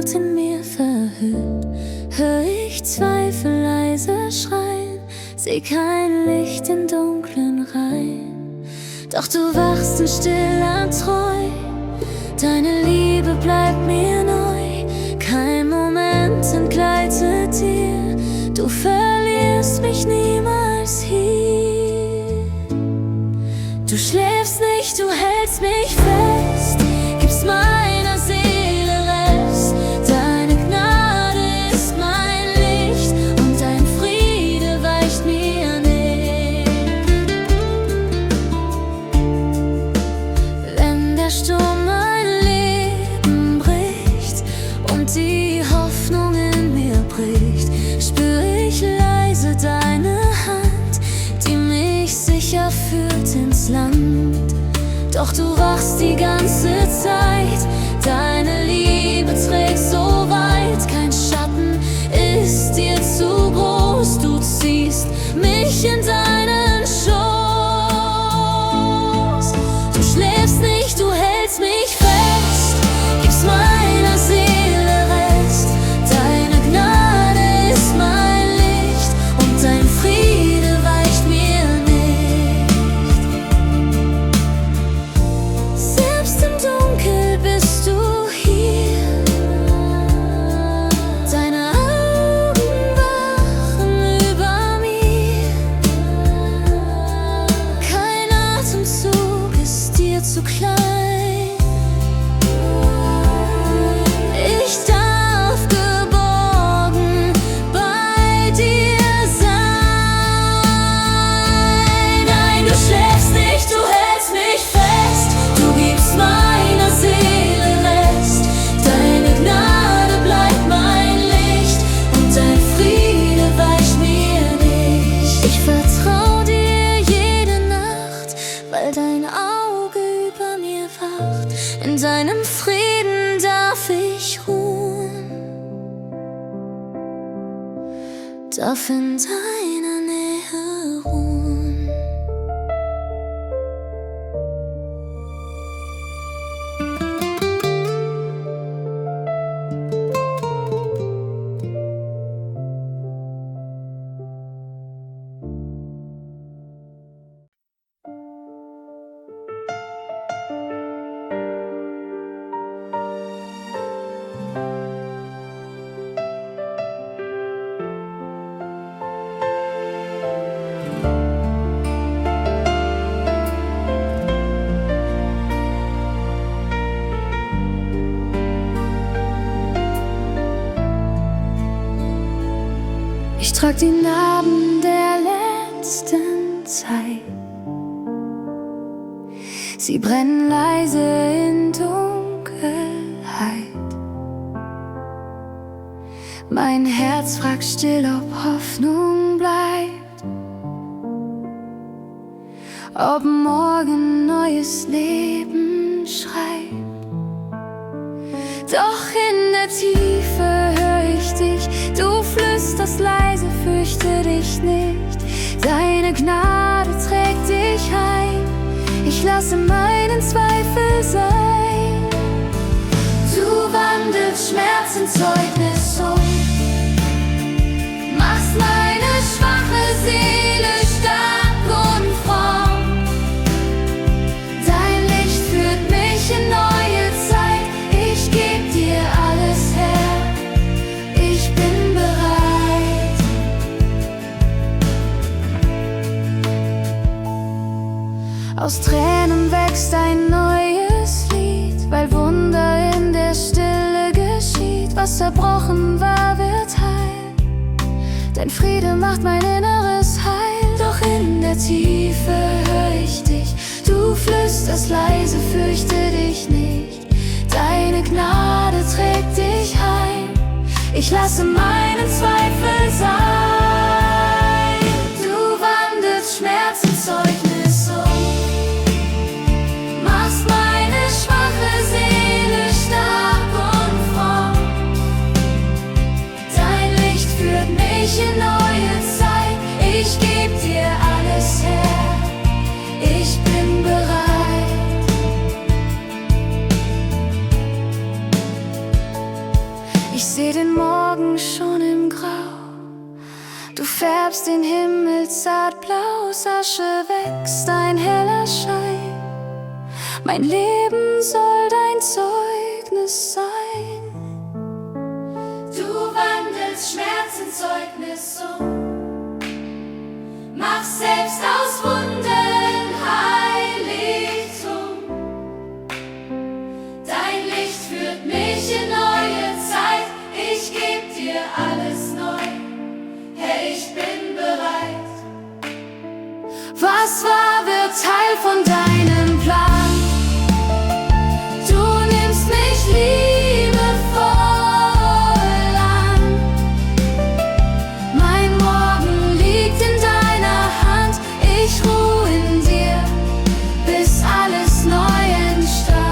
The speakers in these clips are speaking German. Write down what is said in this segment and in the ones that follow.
Nacht in mir verhüllt, hör ich Zweifel leise schreien, seh kein Licht in dunklen Reihen. Doch du wachst in stiller Treu, deine Liebe bleibt mir neu. Kein Moment entgleitet dir, du verlierst mich niemals hier. Du schläfst nicht, du hältst mich fest, gibst meiner Seele Rest. Deine Gnade ist mein Licht und dein Friede weicht mir nicht. Wenn der Sturm mein Leben bricht und die Hoffnung in mir bricht, spür ich leise deine Hand, die mich sicher führt ins Land. Doch du wachst die ganze Zeit, deine Liebe trägt so weit. Kein Schatten ist dir zu groß, du ziehst mich in deinen Schoß. Du schläfst nicht, du hältst mich fest, gibst meiner Seele Rest. Deine Gnade ist mein Licht und dein Friede weicht mir nicht. Selbst im Dunkel bist du hier, deine Augen wachen über mir. Kein Atemzug ist dir zu klein. Ich darf geborgen bei dir sein. Nein, du schläfst nicht, du hältst mich fest, du gibst meiner Seele Rest. Deine Gnade bleibt mein Licht und dein Friede weicht mir nicht. Ich vertrau dir jede Nacht, weil dein Auge über mir wacht. In deinem Frieden darf ich ruhen, darf in deiner Nähe ruhen. Ich trag die Narben der letzten Zeit, sie brennen leise in Dunkelheit. Mein Herz fragt still, ob Hoffnung bleibt, ob morgen neues Leben schreibt. Doch in der Tiefe hör ich dich, du flüsterst leise, fürchte dich nicht. Deine Gnade trägt dich heim, ich lasse meinen Zweifel sein. Du wandelst Schmerz in Zeugnis um, machst meine schwache Seele stark und fromm. Dein Licht führt mich in neue Zeit, ich geb dir alles her, ich bin bereit. Aus Tränen wächst ein neues Lied, weil Wunder in der Stille geschieht. Was zerbrochen war, wird heil, dein Friede macht mein Inneres heil. Doch in der Tiefe hör ich dich, du flüsterst leise, fürchte dich nicht. Deine Gnade trägt dich heim, ich lasse meinen Zweifel sein. Du wandelst Schmerz in Zeugnis um, machst meine schwache Seele stark und fromm. Dein Licht führt mich in neue Zeit, ich geb dir alles her, ich bin bereit. seh den Morgen schon im Grau. Du färbst den Himmel zartblau, aus Asche wächst ein heller Schein. Mein Leben soll dein Zeugnis sein. Du wandelst Schmerz in Zeugnis um, machst selbst aus Wunden Heiligtum. Dein Licht führt mich in neue Zeit, ich geb dir alles neu. Herr, ich bin bereit. Was war, wird Teil von deinem Plan. Du nimmst mich liebevoll an. Mein Morgen liegt in deiner Hand. Ich ruhe in dir, bis alles neu entstand.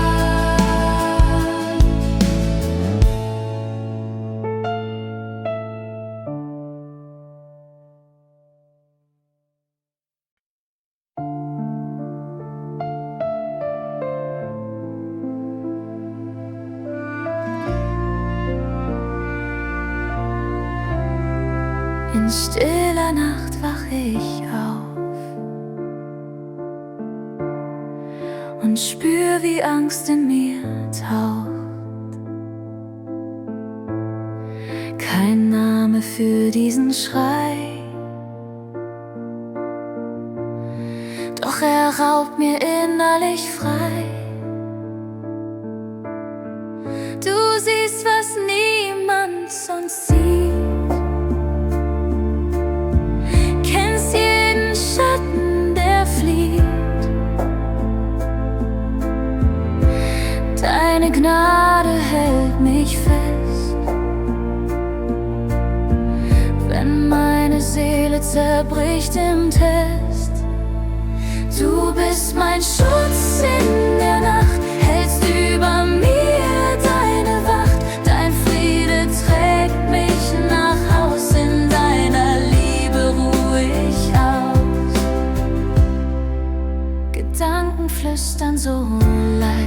In stiller Nacht wach ich auf und spür, wie Angst in mir taucht. Kein Name für diesen Schrei, doch er raubt mir innerlich frei. Du siehst, was niemand sonst sieht. Deine Gnade hält mich fest, wenn meine Seele zerbricht im Test. Du bist mein Schutz in der Nacht, hältst über mir deine Wacht. Dein Friede trägt mich nach Haus, in deiner Liebe ruhe ich aus. Gedanken flüstern so leise,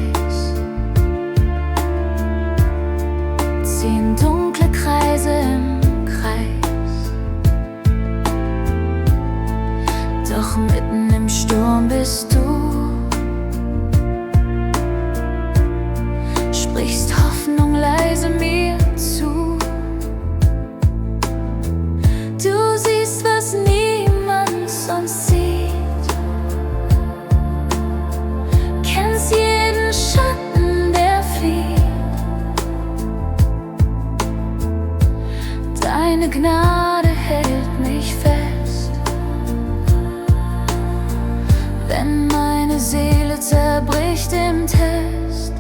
ziehen dunkle Kreise im Kreis. Doch mitten im Sturm bist du, sprichst Hoffnung leise mir zu. Du siehst, was niemand sonst sieht, kennst jeden Schatten, der flieht. Deine Gnade hält mich fest, wenn meine Seele zerbricht im Test.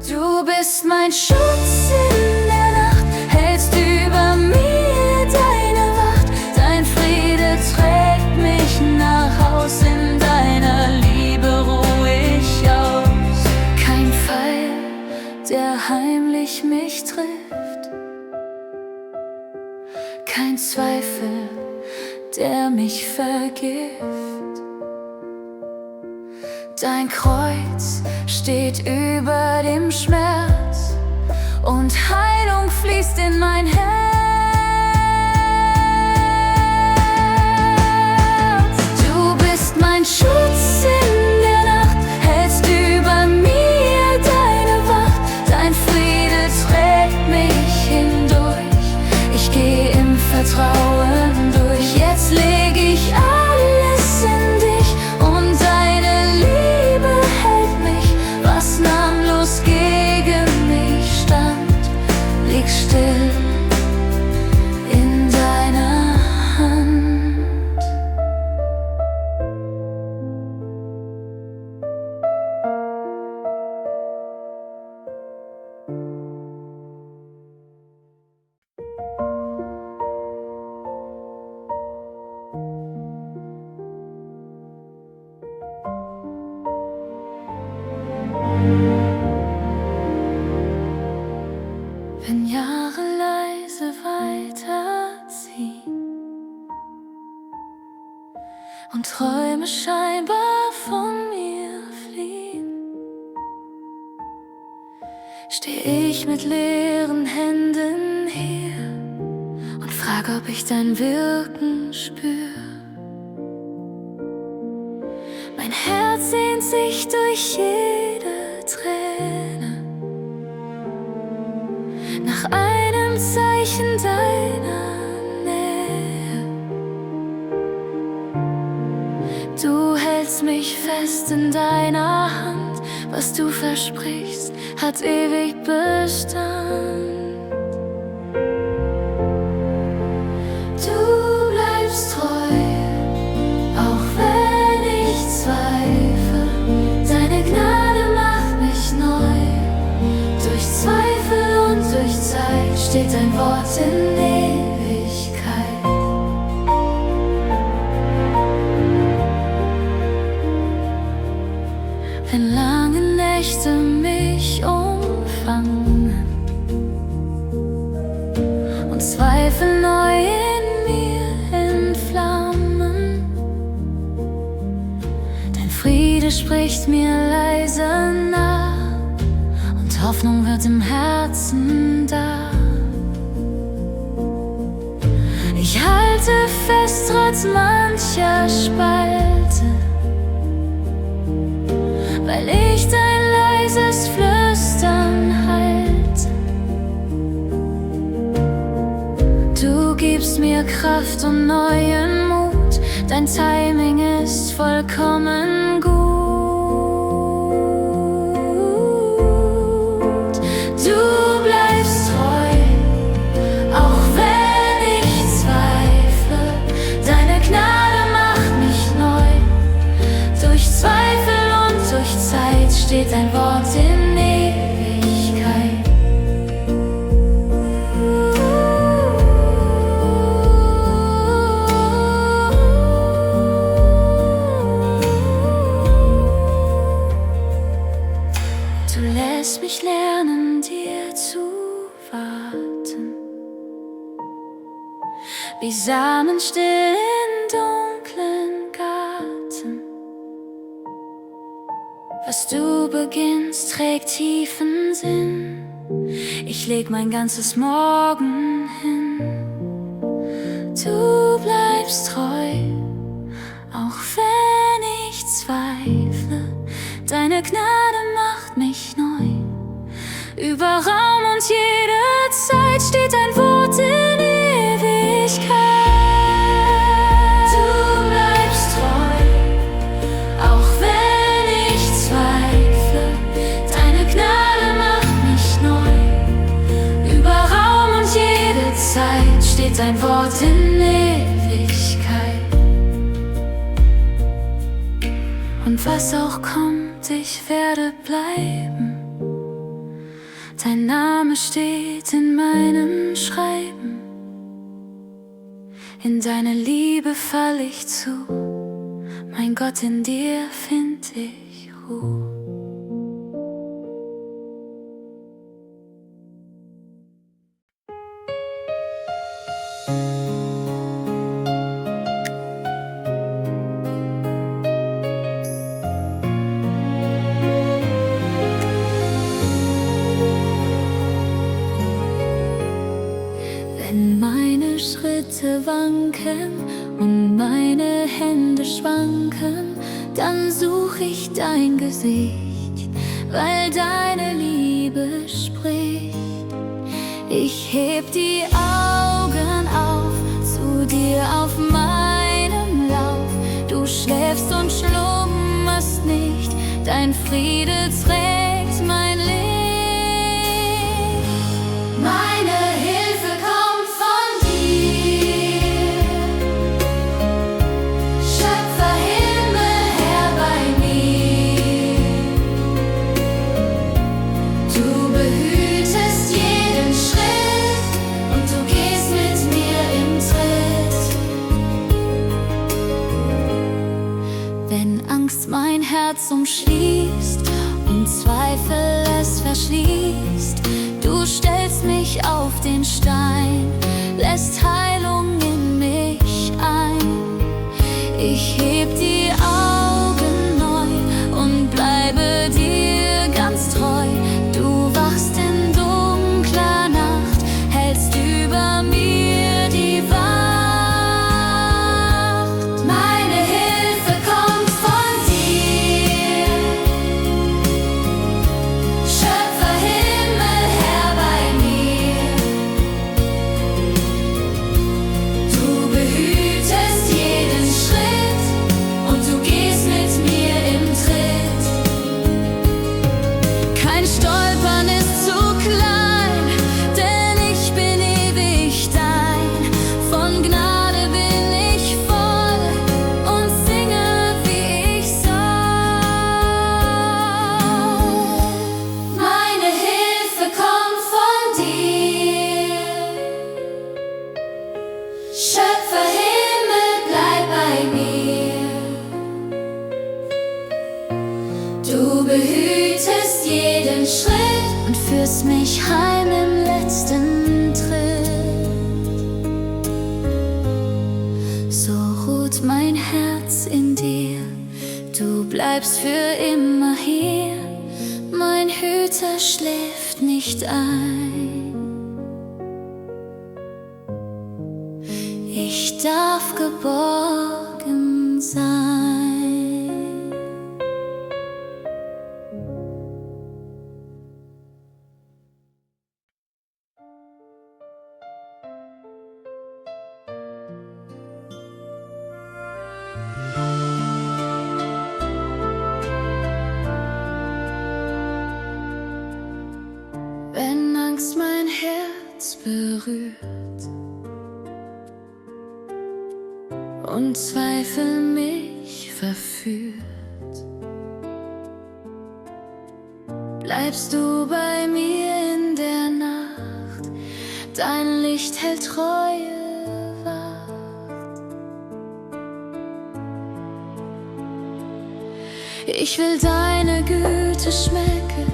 Du bist mein Schutz in der Nacht, hältst über mir deine Wacht. Dein Friede trägt mich nach Haus, in deiner Liebe ruhe ich aus. Kein Pfeil, der heimlich mich trifft, kein Zweifel, der mich vergift. Dein Kreuz steht über dem Schmerz und Heilung fließt in mein Herz. Du bist mein Schutz in der Nacht, hältst über mir deine Wacht. Dein Friede trägt mich hindurch, ich geh im Vertrauen durch. Jetzt leg ich alles in dich und deine Liebe hält mich. Was namenlos gegen mich stand, liegt still in deiner Hand. Wenn Jahre leise weiterziehen und Träume scheinbar von mir fliehen, steh ich mit leeren Händen hier und frag, ob ich dein Wirken spür. Mein Herz sehnt sich durch jede Träne nach einem Zeichen deiner Nähe. Du hältst mich fest in deiner Hand, was du versprichst, hat ewig Bestand. Du bleibst treu, auch wenn ich zweifle. Deine Gnade macht mich neu. Durch Zweifel und durch Zeit steht dein Wort in Ewigkeit. Wenn lange Nächte mich umfangen und Zweifel neu in mir entflammen, dein Friede spricht mir leise nach und Hoffnung wird im Herzen da. Ich halte fest trotz mancher Spalte, weil ich dein leises Flüstern halte. Du gibst mir Kraft und neuen Mut, dein Timing ist vollkommen gut. Du bleibst treu, auch wenn ich zweifle. Deine Gnade macht mich neu. Durch Zweifel und durch Zeit steht dein Wort in Ewigkeit. Du lässt mich lernen, dir zu warten, wie Samen still in dunklen Garten. Was du beginnst, trägt tiefen Sinn. Ich leg mein ganzes Morgen hin. Du bleibst treu, auch wenn ich zweifle. Deine Gnade macht mich neu. Über Raum und jede Zeit steht dein Wort in Ewigkeit. Du bleibst treu, auch wenn ich zweifle. Deine Gnade macht mich neu. Über Raum und jede Zeit steht dein Wort in Ewigkeit. Und was auch kommt, ich werde bleiben. Dein Name steht in meinem Schreiben. In deine Liebe fall ich zu. Mein Gott, in dir find ich Ruhe. Wenn meine Schritte wanken und meine Hände schwanken, dann such ich dein Gesicht, weil deine Liebe spricht. Ich heb die Augen auf zu dir auf meinem Lauf. Du schläfst und schlummerst nicht, dein Friede trägt mein Licht. Meine Hilfe kommt von dir, Schöpfer Himmel her bei mir. Du behütest jeden Schritt und du gehst mit mir im Tritt. Wenn Angst mein Herz umschließt und Zweifel es verschließt, du stellst mich auf den Stein, lässt Heilung in mich ein. Ich heb die Augen neu und bleibe dir ganz treu. Du wachst führst mich heim im letzten Tritt. So ruht mein Herz in dir, du bleibst für immer hier. Mein Hüter schläft nicht ein. Ich darf geborgen sein. Wenn Angst mein Herz berührt und Zweifel mich verführt, bleibst du bei mir in der Nacht, dein Licht hält Treue wacht. Ich will deine Güte schmecken,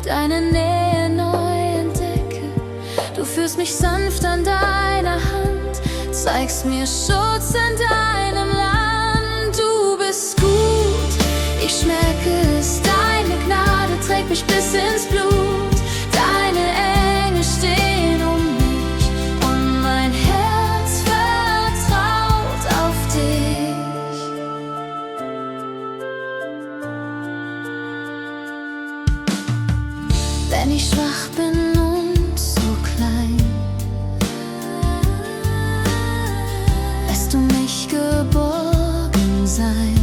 deine Nähe neu entdecke. Du führst mich sanft an deiner Hand, zeigst mir Schutz in deinem Land. Du bist gut, ich schmecke es, deine Gnade trägt mich bis ins Blut. Deine Engel stehen um mich und mein Herz vertraut auf dich. Wenn ich schwach bin und so klein, lässt du mich geborgen sein.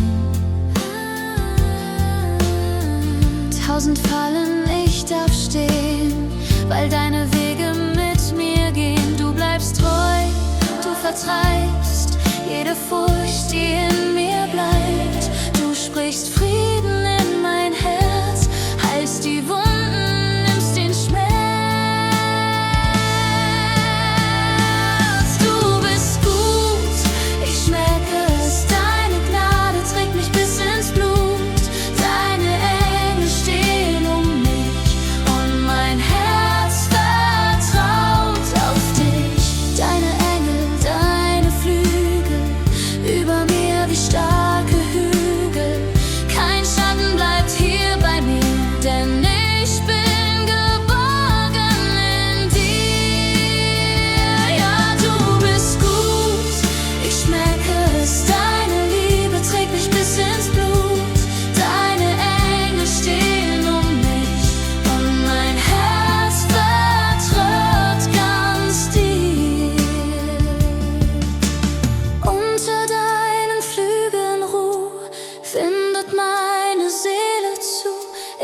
1000 fallen, ich darf stehen, weil deine Wege mit mir gehen. Du bleibst treu, du vertreibst jede Furcht, die in mir bleibt. Du sprichst Frieden in mein Herz, heilst die Wunden, nimmst den Schmerz. Du bist gut, ich schmecke es, deine Gnade trägt mich bis ins Blut. Deine Engel stehen um mich und mein Herz vertraut auf dich. Deine Engel, deine Flügel über mir wie starke Hügel. Kein Schatten bleibt hier bei mir, denn ich bin geborgen in dir. Ja, du bist gut, ich schmecke es, deine Liebe trägt mich bis ins Blut. Deine Engel stehen um mich und mein Herz vertraut ganz dir. Unter deinen Flügeln Ruhe findet meine Seele zu.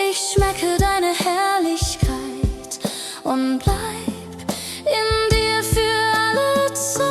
Ich schmecke deine Herrlichkeit und bleib in dir für alle Zeit.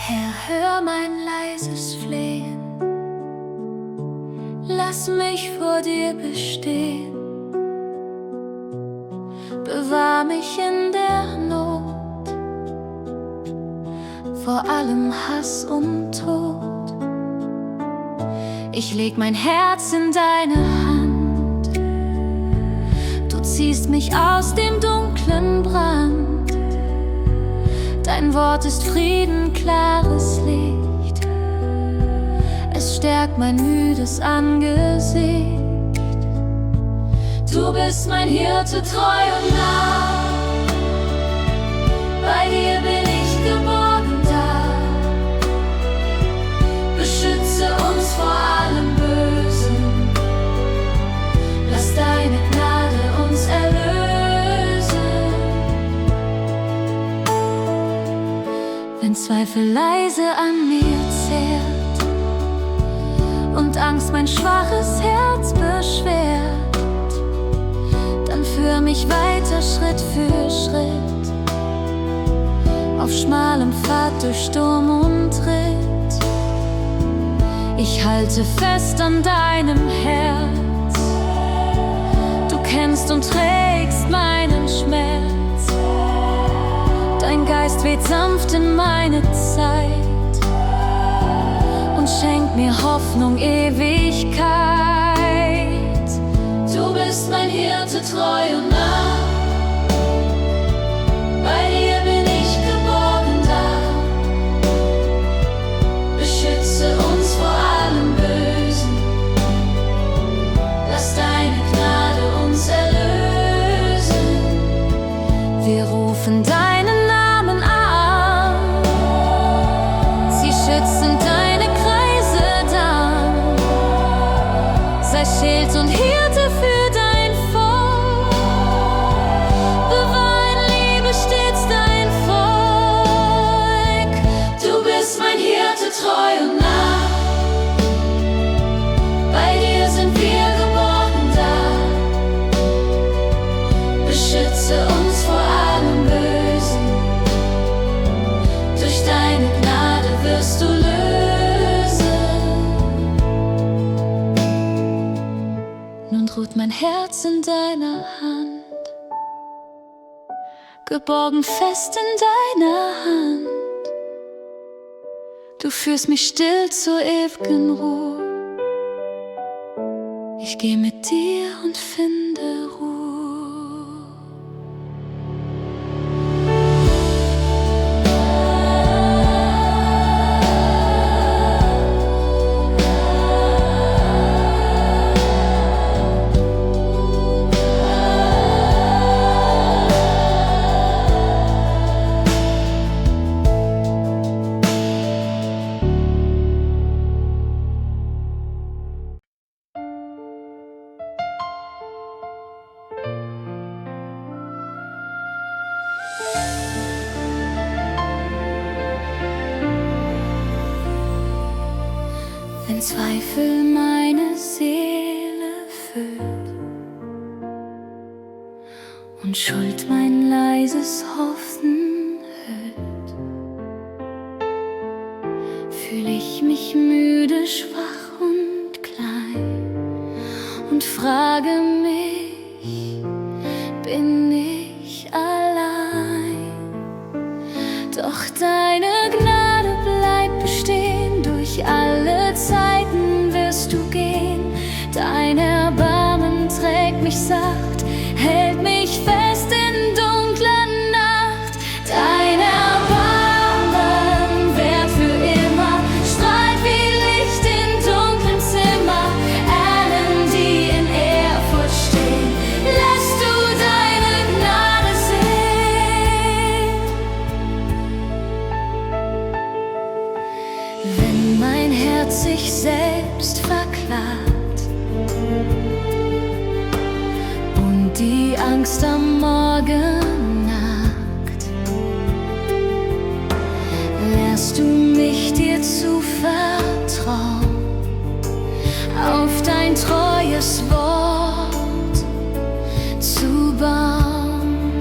Herr, hör mein leises Flehen, lass mich vor dir bestehen. Bewahr mich in der Not vor allem Hass und Tod. Ich leg mein Herz in deine Hand, du ziehst mich aus dem dunklen Brand. Dein Wort ist Frieden, klares Licht, es stärkt mein müdes Angesicht. Du bist mein Hirte, treu und nah, bei dir bin ich wenn Zweifel leise an mir zehrt und Angst mein schwaches Herz beschwert, dann führ mich weiter Schritt für Schritt auf schmalem Pfad durch Sturm und Tritt. Ich halte fest an deinem Herz, du kennst und trägst meinen Schmerz. Dein Geist weht sanft in meine Zeit und schenkt mir Hoffnung, Ewigkeit. Du bist mein Hirte, treu und nah. Bei dir bin ich geborgen da. Beschütze uns vor allem Bösen. Lass deine Gnade uns erlösen. Wir rufen deinen Namen an. Sie schützen deine Kreise dann. Sei Schild und Hirte für dein Volk. Bewahr in Liebe stets dein Volk. Du bist mein Hirte, treu und nah. Bei dir sind wir geborgen da. Beschütze uns vor allem Bösen. Durch deine Gnade wirst du lösen. Nun ruht mein Herz in deiner Hand, geborgen fest in deiner Hand. Du führst mich still zur ewigen Ruhe. Ich geh mit dir und finde Ruhe. Wenn Zweifel meine Seele füllt und Schuld mein leises Hoffen hüllt, fühl ich mich müde, schwach und klein und frage mich, bin ich allein? Doch deine Gnade bleibt bestehen, durch alle Zeiten wirst du gehen. Dein Erbarmen trägt mich sacht, hält mich fest in dunkler Nacht. Dein Erbarmen währt für immer, strahlt wie Licht in dunklen Zimmer. Allen, die in Ehrfurcht stehen, lässt du deine Gnade sehen. Wenn mein Herz sich selbst verklagt und die Angst am Morgen nagt, lehrst du mich, dir zu vertrauen auf dein treues Wort zu bauen.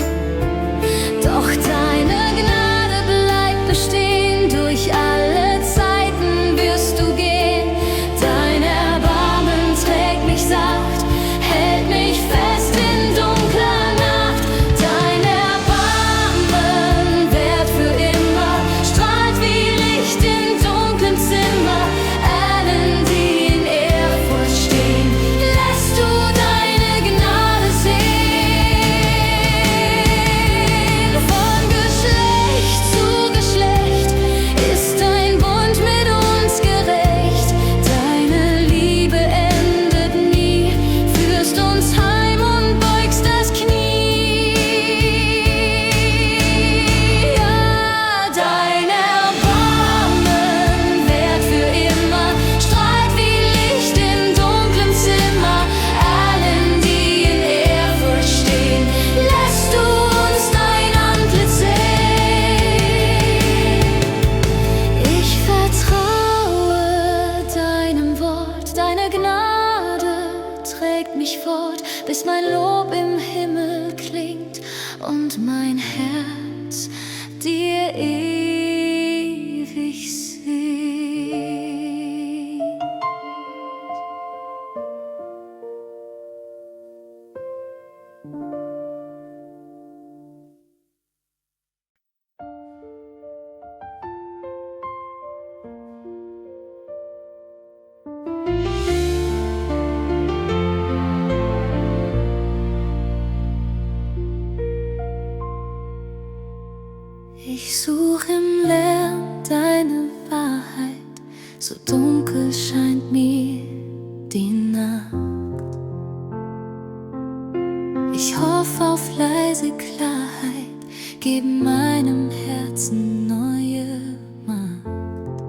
Doch deine Gnade bleibt bestehen, durch alle Zeiten wirst du gehen. Dein Erbarmen trägt mich sacht, hält mich fest in dunkler Nacht. Dein Erbarmen währt für immer, strahlt wie Licht in dunklen Zimmer. Allen, die in Ehrfurcht stehen, lässt du deine Gnade sehen. Ich suche im Lärm deine Wahrheit, so dunkel scheint mir die Nacht. Ich hoffe auf leise Klarheit, gebe meinem Herzen neue Macht.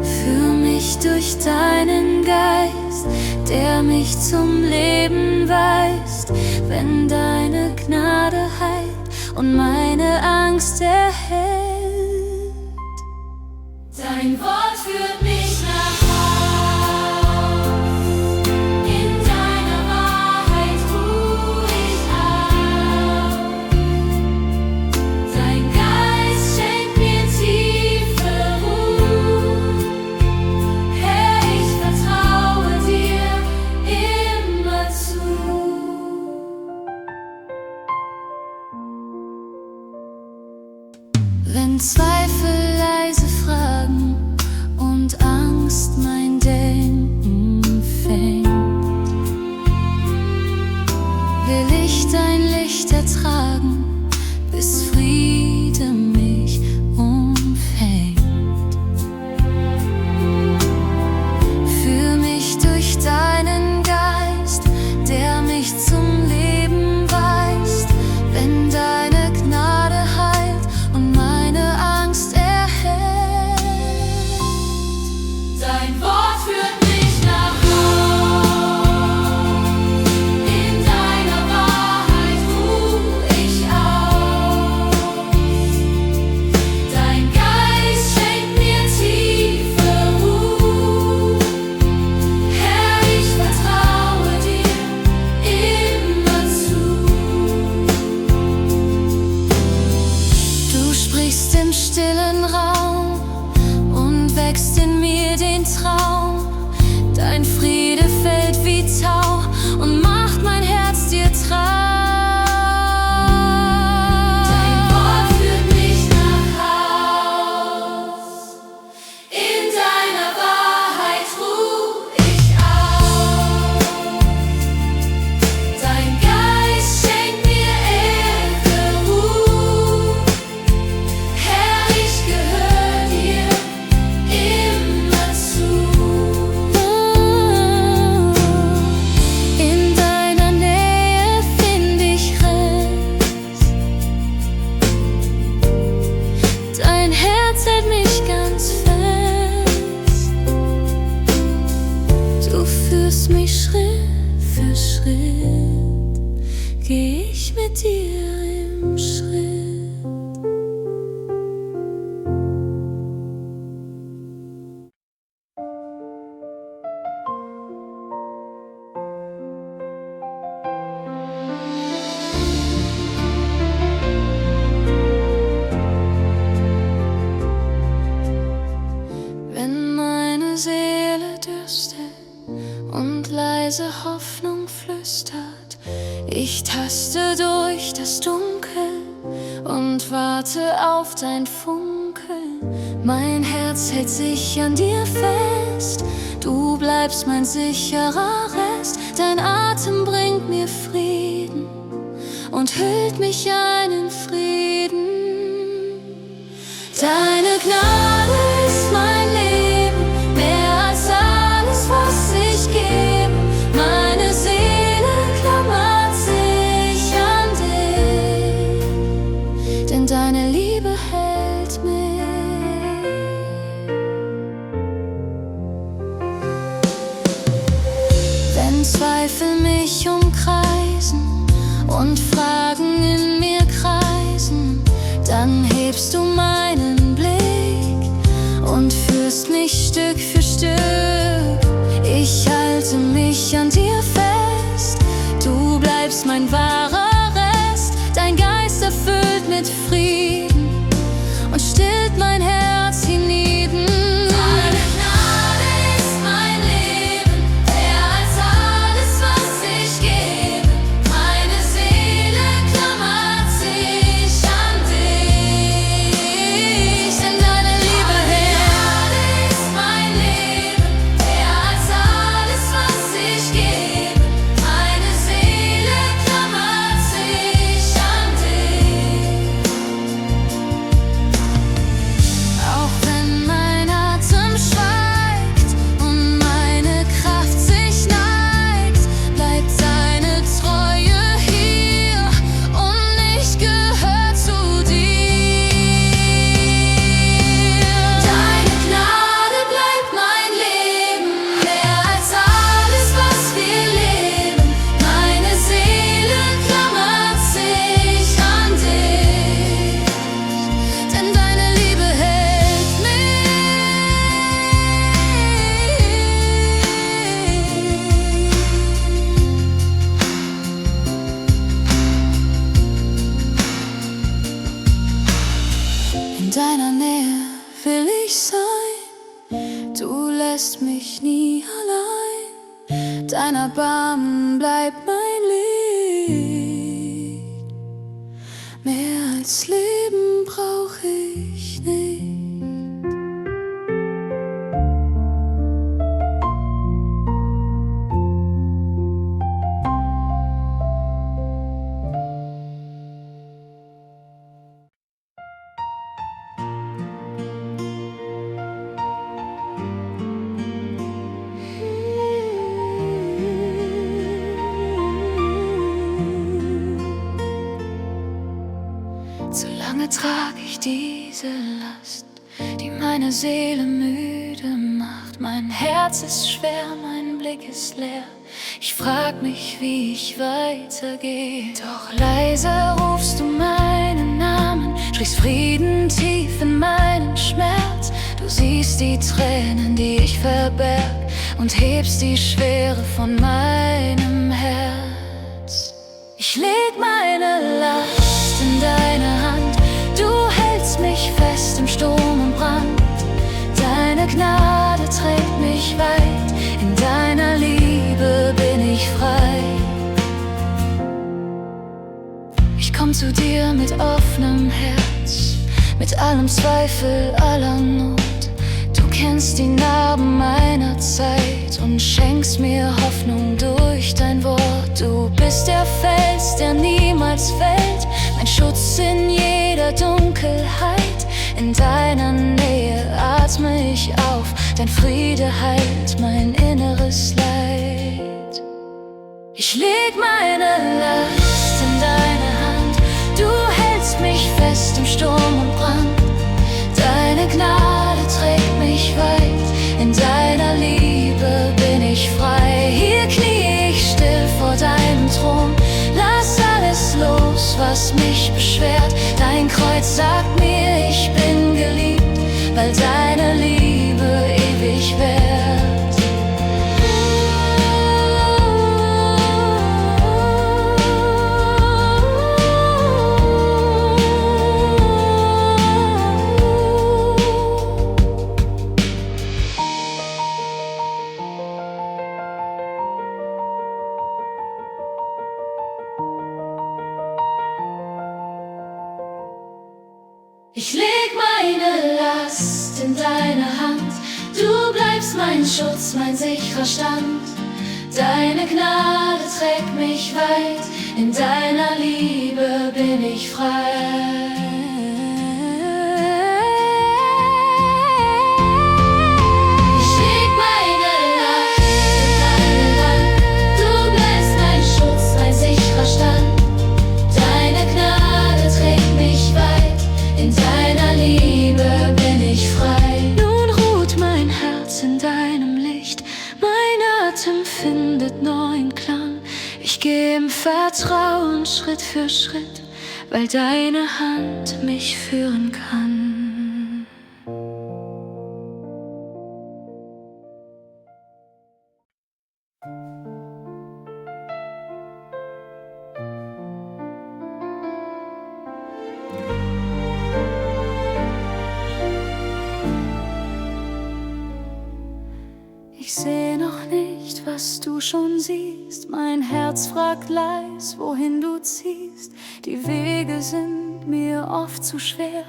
Führ mich durch deinen Geist, der mich zum Leben weist, wenn deine Gnade heilt und meine Angst erhält. Dein Wort führt mich nach Haus, in deiner Wahrheit ruh ich auf. Dein Geist schenkt mir tiefe Ruhe, Herr, ich vertraue dir immer zu. Wenn Zweifel leise fragen und Angst mein Denken fängt, will ich dein Licht ertragen, bis Friede mich umfängt. Führ mich durch deinen Geist, der mich zum Leben weist, wenn deine Gnade heilt und meine Angst erhält. Dein Wort führt mich nach Haus, in deiner Wahrheit ruh ich auf. Dein Geist schenkt mir tiefe Ruhe, Herr, ich vertraue dir immer zu. Du sprichst im stillen Raum und wächst in mir den Traum. Dein Friede fällt wie Tau und macht mein Herz dir treu. Dein Wort führt mich nach Haus, in deiner Wahrheit ruh ich auf. Dein Geist schenkt mir ewige Ruhe, Herr, ich gehöre dir immer zu. In deiner Nähe find ich Rest, dein Herz hält mich ganz fest. Du führst mich Schritt für Schritt, geh ich mit dir im Schritt. Wenn meine Seele dürstet und leise Hoffnung flüstert, ich taste durch das Dunkel und warte auf dein Funkeln. Mein Herz hält sich an dir fest, du bleibst mein sicherer Rest. Dein Atem bringt mir Frieden und hüllt mich ein in Frieden. Deine Gnade ist mein Leben, mehr als alles, was ich gebe. Meine Seele klammert sich an dich, denn deine Liebe hält mich. Wenn Zweifel mich umkreisen und Fragen in mir kreisen, dann hebst du meinen Blick und führst mich Stück für Stück. Ich halte mich an dir fest, du bleibst mein wahrer Rest. Dein Geist erfüllt mit Frieden und stillt mein Herz hienieden. Deine Gnade ist mein Leben, mehr als alles, was ich gebe. Meine Seele klammert sich an dich, In deiner Nähe will ich sein, du lässt mich nie allein. Dein Erbarmen bleibt mein Lied. Mehr als Leben brauch ich nicht. Zu lange trag ich diese Last, die meine Seele müde macht. Mein Herz ist schwer, mein Blick ist leer. Ich frag mich, wie ich weitergehe. Doch leise rufst du meinen Namen, sprichst Frieden tief in meinen Schmerz. Du siehst die Tränen, die ich verberg, und hebst die Schwere von meinem Herz. Ich leg meine Last in deine Hand, du hältst mich fest im Sturm und Brand. Deine Gnade trägt mich weit, in deiner Liebe bin ich frei. Ich komm zu dir mit offenem Herz, mit allem Zweifel, aller Not. Du kennst die Narben meiner Zeit und schenkst mir Hoffnung durch dein Wort. Du bist der Fels, der niemals fällt, mein Schutz in jeder Dunkelheit. In deiner Nähe atme ich auf, dein Friede heilt mein inneres Leid. Ich leg meine Last in deine Hand, du hältst mich fest im Sturm und Brand. Deine Gnade trägt mich weit, in deiner Liebe bin ich frei. Hier knie ich still vor deinem Thron, lass alles los, was mich beschwert. Dein Kreuz sagt mir, ich bin geliebt, weil deine Liebe ewig währt. Ich leg meine Last in deine Hand, du bleibst mein Schutz, mein sicherer Stand. Deine Gnade trägt mich weit, in deiner Liebe bin ich frei. Findet neuen Klang. Ich gehe im Vertrauen Schritt für Schritt, weil deine Hand mich führen kann. Ich seh noch nicht, was du schon siehst. Mein Herz fragt leis, wohin du ziehst. Die Wege sind mir oft zu schwer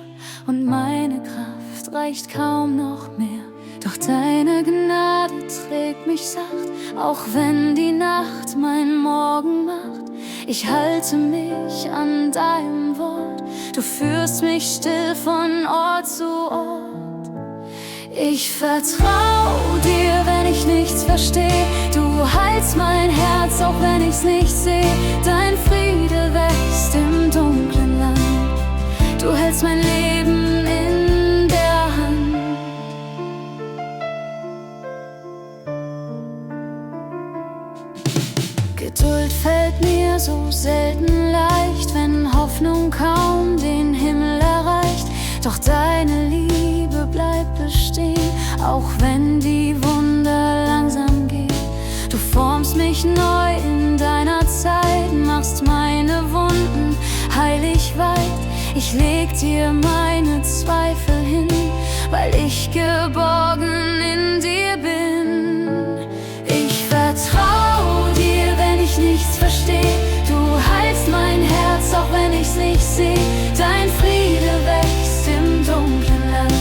und meine Kraft reicht kaum noch mehr. Doch deine Gnade trägt mich sacht, auch wenn die Nacht mein Morgen macht. Ich halte mich an deinem Wort, du führst mich still von Ort zu Ort. Ich vertrau dir, wenn ich nichts versteh. Du heilst mein Herz, auch wenn ich's nicht seh. Dein Friede wächst im dunklen Land. Du hältst mein Leben in der Hand. Geduld fällt mir so selten leicht, wenn Hoffnung kaum den Himmel erreicht. Doch deine Liebe bleibt bestehen, auch wenn die Wunder langsam gehen. Du formst mich neu in deiner Zeit, machst meine Wunden heilig weit. Ich Ich leg dir meine Zweifel hin, weil ich geborgen in dir bin. Ich vertrau dir, wenn ich nichts versteh. Du heilst mein Herz, auch wenn ich's nicht seh. Dein Friede wächst im dunklen Land.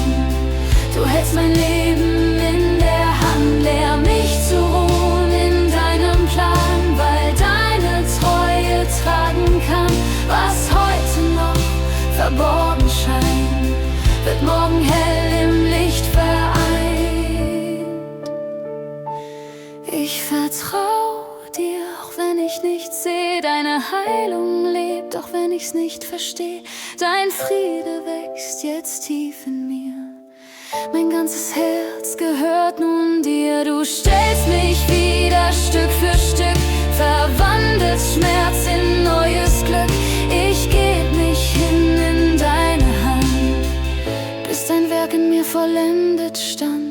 Du hältst mein Leben in der Hand. Lehr mich zu ruhen in deinem Plan, weil deine Treue tragen kann. Was heute noch verborgen scheint, wird morgen hell im Licht vereint. Ich vertrau dir, auch wenn ich nichts seh. Deine Heilung lebt, auch wenn ich's nicht versteh. Dein Friede wächst jetzt tief in mir. Mein ganzes Herz gehört nun dir. Du stellst mich wieder Stück für Stück, verwandelst Schmerz in neues Glück. Ich geb mich hin in deine Hand, bis dein Werk in mir vollendet stand.